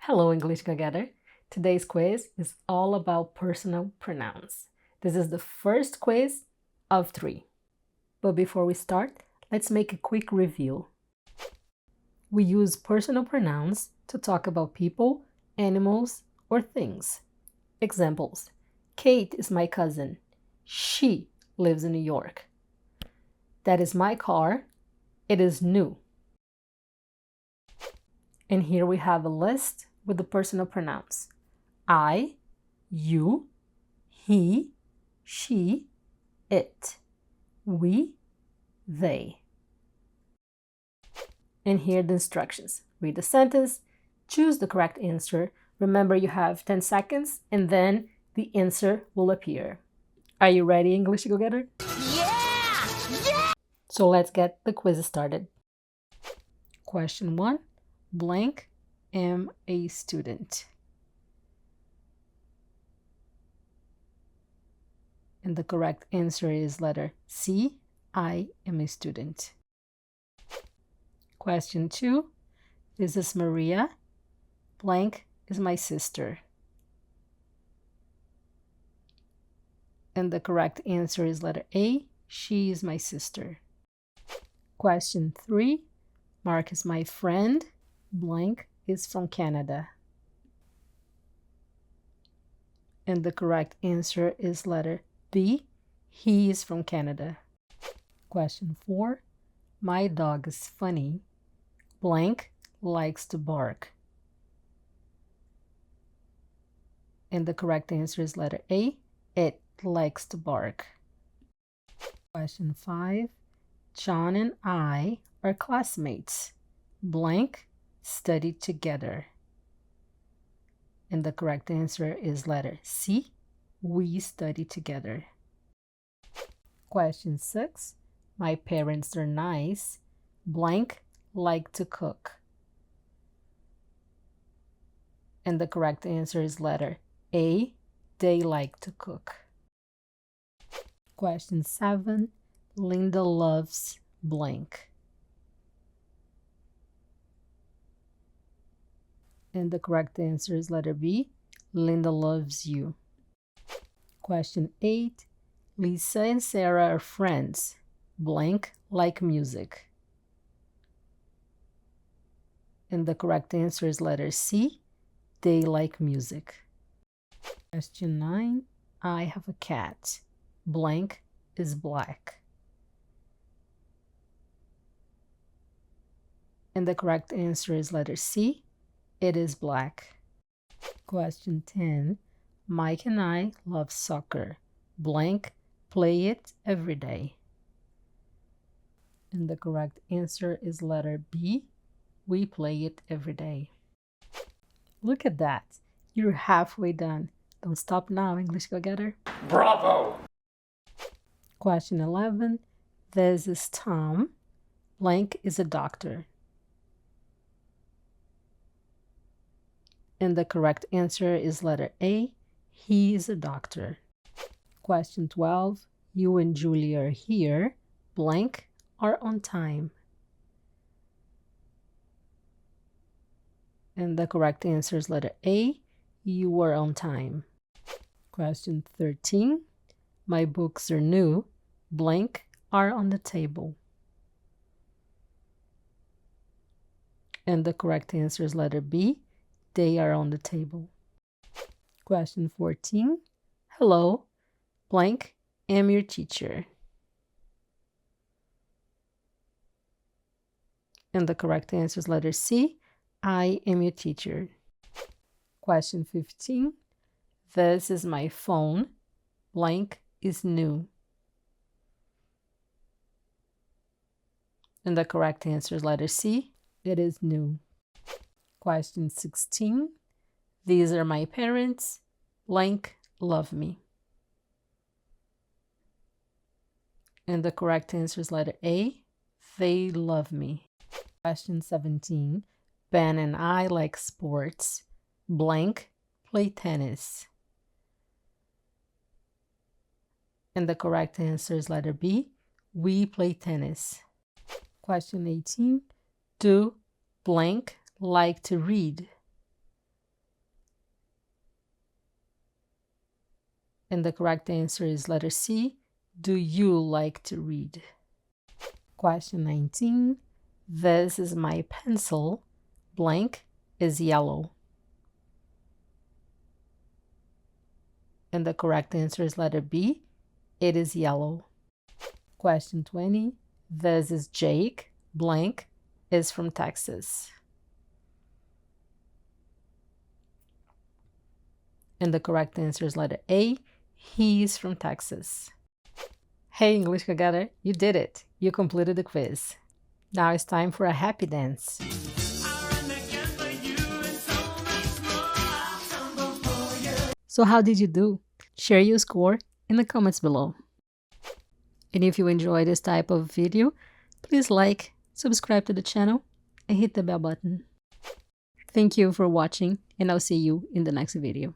Hello, English Together. Today's quiz is all about personal pronouns. This is the first quiz of 3. But before we start, let's make a quick review. We use personal pronouns to talk about people, animals, or things. Examples: Kate is my cousin. She lives in New York. That is my car. It is new. And here we have a list with the personal pronouns: I, you, he, she, it, we, they. And here are the instructions. Read the sentence, choose the correct answer. Remember, you have 10 seconds and then the answer will appear. Are you ready, English Go-Getter? Yeah! Yeah! So let's get the quiz started. Question 1. Blank am a student. And the correct answer is letter C. I am a student. Question 2. This is Maria. Blank is my sister. And the correct answer is letter A. She is my sister. Question 3. Mark is my friend. Blank is from Canada. And the correct answer is letter B. He is from Canada. Question 4. My dog is funny. Blank likes to bark. And the correct answer is letter A. It likes to bark. Question 5. John and I are classmates. Blank studied together. And the correct answer is letter C. We study together. Question 6. My parents are nice. Blank like to cook. And the correct answer is letter A. They like to cook. Question 7. Linda loves blank. And the correct answer is letter B. Linda loves you. Question 8. Lisa and Sarah are friends. Blank like music. And the correct answer is letter C. They like music. Question 9. I have a cat. Blank is black. And the correct answer is letter C. It is black. Question 10. Mike and I love soccer. Blank play it every day. And the correct answer is letter B. We play it every day. Look at that. You're halfway done. Don't stop now, English Go-Getter. Bravo! Question 11. This is Tom. Blank is a doctor. And the correct answer is letter A. He is a doctor. Question 12. You and Julie are here. Blank are on time. And the correct answer is letter A. You were on time. Question 13. My books are new. Blank are on the table. And the correct answer is letter B. They are on the table. Question 14. Hello. Blank am your teacher. And the correct answer is letter C. I am your teacher. Question 15. This is my phone. Blank is new. And the correct answer is letter C. It is new. Question 16. These are my parents. Blank love me. And the correct answer is letter A. They love me. Question 17. Ben and I like sports. Blank play tennis. And the correct answer is letter B. We play tennis. Question 18. Do blank like to read? And the correct answer is letter C. Do you like to read? Question 19. This is my pencil. Blank is yellow. And the correct answer is letter B. It is yellow. Question 20. This is Jake. Blank is from Texas. And the correct answer is letter A. He's from Texas. Hey, English together, you did it. You completed the quiz. Now it's time for a happy dance. So how did you do? Share your score in the comments below. And if you enjoy this type of video, please like, subscribe to the channel, and hit the bell button. Thank you for watching, and I'll see you in the next video.